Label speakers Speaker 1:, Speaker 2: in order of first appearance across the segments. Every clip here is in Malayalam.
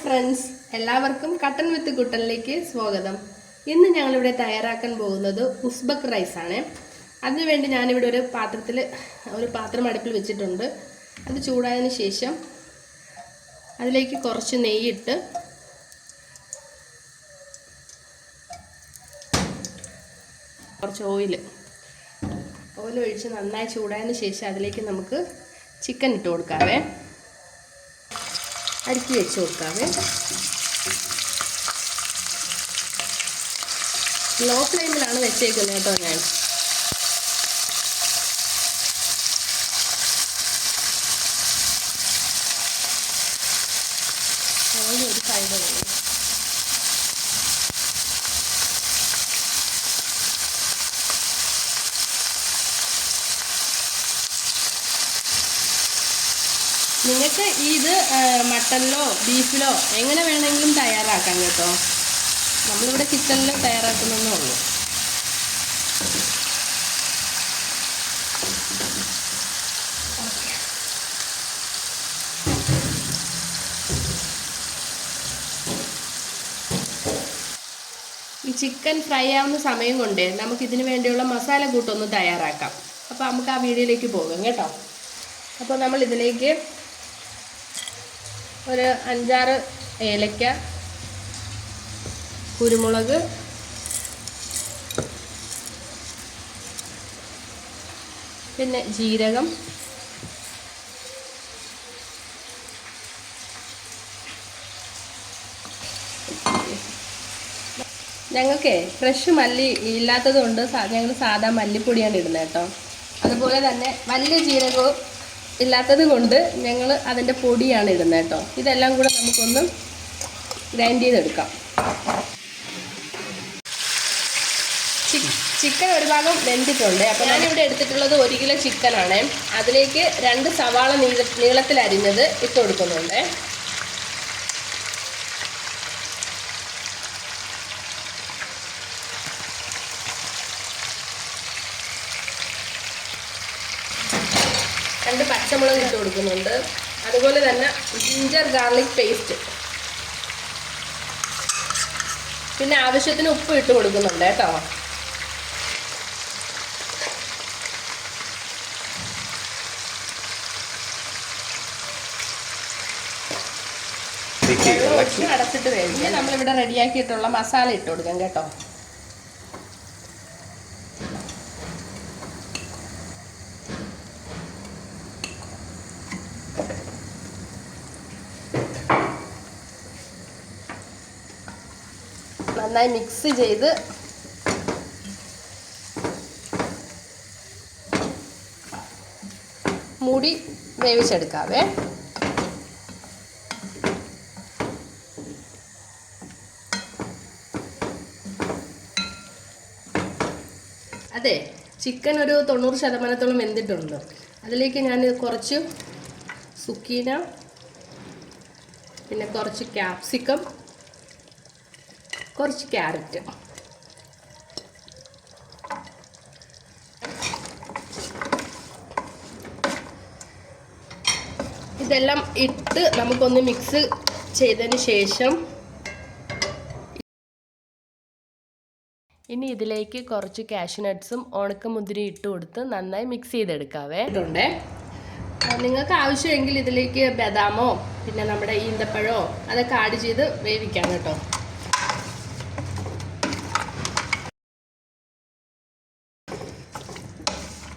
Speaker 1: ഫ്രണ്ട്സ്, എല്ലാവർക്കും കട്ടൻ വിത്ത് കുട്ടനിലേക്ക് സ്വാഗതം. ഇന്ന് ഞങ്ങളിവിടെ തയ്യാറാക്കാൻ പോകുന്നത് ഉസ്ബക്ക് റൈസ് ആണ്. അതിനുവേണ്ടി ഞാനിവിടെ ഒരു പാത്രം അടുപ്പിൽ വെച്ചിട്ടുണ്ട്. അത് ചൂടായതിനു ശേഷം അതിലേക്ക് കുറച്ച് നെയ്യിട്ട് കുറച്ച് ഓയിൽ ഒഴിച്ച് നന്നായി ചൂടായതിനു ശേഷം അതിലേക്ക് നമുക്ക് ചിക്കൻ ഇട്ട് കൊടുക്കാവേ. അടുക്കി വെച്ച് കൊടുക്കാവേ. ലോ ഫ്ലെയിമിലാണ് വെച്ചേക്കുന്നത് കേട്ടോ. ഞാൻ ഒരു സൈഡ് വേണം. നിങ്ങൾക്ക് ഇത് മട്ടനിലോ ബീഫിലോ എങ്ങനെ വേണമെങ്കിലും തയ്യാറാക്കാം കേട്ടോ. നമ്മളിവിടെ ചിക്കനിൽ തയ്യാറാക്കുന്നതേ ഉള്ളൂ. ഈ ചിക്കൻ ഫ്രൈ ആവുന്ന സമയം കൊണ്ട് നമുക്കിതിന് വേണ്ടിയുള്ള മസാല കൂട്ടൊന്ന് തയ്യാറാക്കാം. അപ്പോൾ നമുക്ക് ആ വീഡിയോയിലേക്ക് പോകാം കേട്ടോ. അപ്പോൾ നമ്മൾ ഇതിലേക്ക് ഒരു 5-6 ഏലക്ക, കുരുമുളക്, പിന്നെ ജീരകം, ഞങ്ങൾക്ക് ഫ്രഷ് മല്ലി ഇല്ലാത്തത് കൊണ്ട് ഞങ്ങൾ സാധാ മല്ലിപ്പൊടിയാണ് ഇടുന്നത് കേട്ടോ. അതുപോലെ തന്നെ വലിയ ജീരകവും ഇല്ലാത്തത് കൊണ്ട് ഞങ്ങൾ അതിൻ്റെ പൊടിയാണ് ഇടുന്നത് കേട്ടോ. ഇതെല്ലാം കൂടെ നമുക്കൊന്ന് ഗ്രൈൻഡ് ചെയ്തെടുക്കാം. ചിക്കൻ ഒരു ഭാഗം വെന്തിട്ടുണ്ട്. അപ്പോൾ ഞാനിവിടെ എടുത്തിട്ടുള്ളത് 1 കിലോ ചിക്കനാണ്. അതിലേക്ക് 2 സവാള നീളത്തിൽ അരിഞ്ഞത് ഇട്ട് കൊടുക്കുന്നുണ്ട്. രണ്ട് പച്ചമുളക് ഇട്ട് കൊടുക്കുന്നുണ്ട്. അതുപോലെ തന്നെ ജിഞ്ചർ ഗാർലിക് പേസ്റ്റ്, പിന്നെ ആവശ്യത്തിന് ഉപ്പ് ഇട്ട് കൊടുക്കുന്നുണ്ട് കേട്ടോ. അടച്ചിട്ട് വേവിക്കാം. നമ്മളിവിടെ റെഡിയാക്കിയിട്ടുള്ള മസാല ഇട്ട് കൊടുക്കാം കേട്ടോ. നന്നായി മിക്സ് ചെയ്ത് മൂടി വേവിച്ചെടുക്കാവേ. അതെ, ചിക്കൻ ഒരു 90% വെന്തിട്ടുണ്ട്. അതിലേക്ക് ഞാൻ കുറച്ച് സുക്കീന, പിന്നെ കുറച്ച് ക്യാപ്സിക്കം, കുറച്ച് ക്യാരറ്റ്, ഇതെല്ലാം ഇട്ട് നമുക്കൊന്ന് മിക്സ് ചെയ്തതിന് ശേഷം ഇനി ഇതിലേക്ക് കുറച്ച് കാഷ്യൂനട്ട്സും ഉണക്കമുന്തിരി ഇട്ട് കൊടുത്ത് നന്നായി മിക്സ് ചെയ്തെടുക്കാവേ. നിങ്ങൾക്ക് ആവശ്യമെങ്കിൽ ഇതിലേക്ക് ബദാമോ പിന്നെ നമ്മുടെ ഈന്തപ്പഴമോ അതൊക്കെ ആഡ് ചെയ്ത് വേവിക്കാം കേട്ടോ.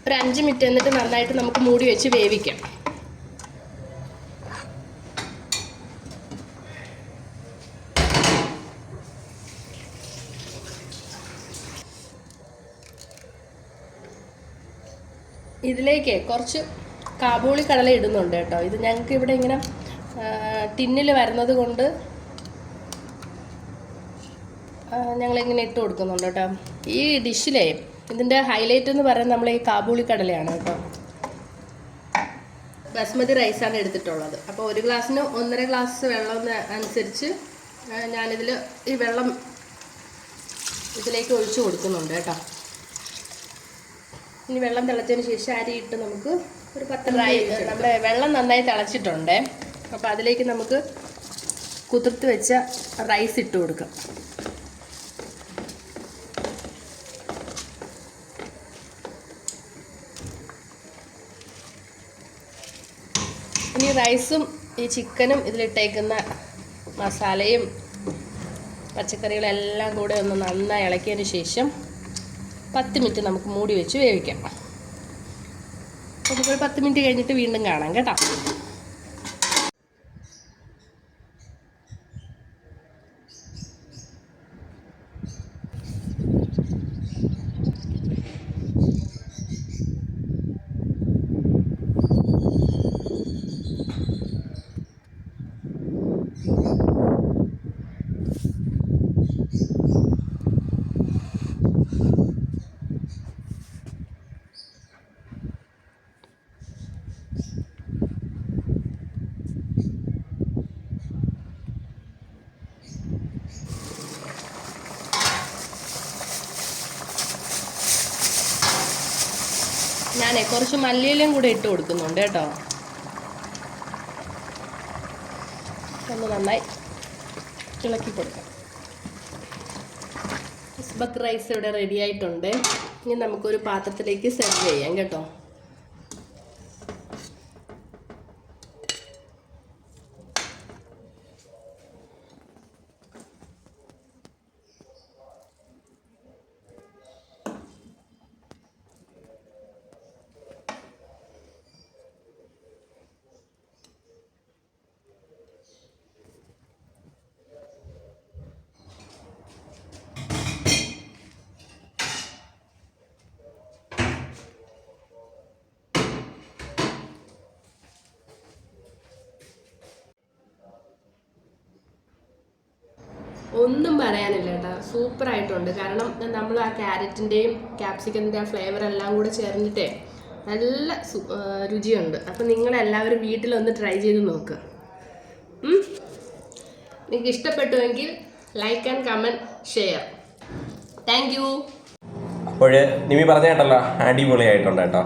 Speaker 1: ഒരു 5 മിനിറ്റ് എന്നിട്ട് നന്നായിട്ട് നമുക്ക് മൂടി വെച്ച് വേവിക്കാം. ഇതിലേക്ക് കുറച്ച് കാബൂളി കടല ഇടുന്നുണ്ട് കേട്ടോ. ഇത് ഞങ്ങൾക്ക് ഇവിടെ ഇങ്ങനെ ടിന്നിൽ വരുന്നത് കൊണ്ട് ഞങ്ങളിങ്ങനെ ഇട്ട് കൊടുക്കുന്നുണ്ട് കേട്ടോ. ഈ ഡിഷിലെ ഇതിൻ്റെ ഹൈലൈറ്റ് എന്ന് പറയുന്നത് നമ്മൾ ഈ കാബൂളി കടലയാണ് കേട്ടോ. ബസ്മതി റൈസാണ് എടുത്തിട്ടുള്ളത്. അപ്പോൾ 1 ഗ്ലാസ്സിന് 1.5 ഗ്ലാസ് വെള്ളം അനുസരിച്ച് ഞാനിതിൽ ഈ വെള്ളം ഇതിലേക്ക് ഒഴിച്ച് കൊടുക്കുന്നുണ്ട് കേട്ടോ. ഇനി വെള്ളം തിളച്ചതിന് ശേഷം അരി ഇട്ട് നമുക്ക് ഒരു 10 മിനിറ്റ് നമ്മുടെ വെള്ളം നന്നായി തിളച്ചിട്ടുണ്ട്. അപ്പോൾ അതിലേക്ക് നമുക്ക് കുതിർത്ത് വെച്ച റൈസ് ഇട്ട് കൊടുക്കാം. ഇനി റൈസും ഈ ചിക്കനും ഇതിലിട്ടേക്കുന്ന മസാലയും പച്ചക്കറികളെല്ലാം കൂടെ ഒന്ന് നന്നായി ഇളക്കിയതിന് ശേഷം 10 മിനിറ്റ് നമുക്ക് മൂടി വെച്ച് വേവിക്കാം. നമുക്കൊരു 10 മിനിറ്റ് കഴിഞ്ഞിട്ട് വീണ്ടും കാണാം കേട്ടോ. ഞാനേ കുറച്ച് മല്ലിയിലയും കൂടെ ഇട്ട് കൊടുക്കുന്നുണ്ട് കേട്ടോ. ഒന്ന് നന്നായി ഇളക്കി കൊടുക്കാം. ഉസ്ബക്ക് റൈസ് ഇവിടെ റെഡി ആയിട്ടുണ്ട്. ഇനി നമുക്കൊരു പാത്രത്തിലേക്ക് സെർവ് ചെയ്യാം കേട്ടോ. ഒന്നും പറയാനില്ല കേട്ടോ, സൂപ്പറായിട്ടുണ്ട്. കാരണം നമ്മൾ ആ ക്യാരറ്റിൻ്റെയും ക്യാപ്സിക്കത്തിൻ്റെ ആ ഫ്ലേവർ എല്ലാം കൂടെ ചേർന്നിട്ടേ നല്ല രുചിയുണ്ട്. അപ്പം നിങ്ങളെല്ലാവരും വീട്ടിലൊന്ന് ട്രൈ ചെയ്ത് നോക്കുക. നിങ്ങൾക്ക് ഇഷ്ടപ്പെട്ടുവെങ്കിൽ like and comment share. Thank you.
Speaker 2: അപ്പോൾ നിമി പറഞ്ഞ കേട്ടല്ലോ, അടിപൊളിയായിട്ടുണ്ട് കേട്ടോ.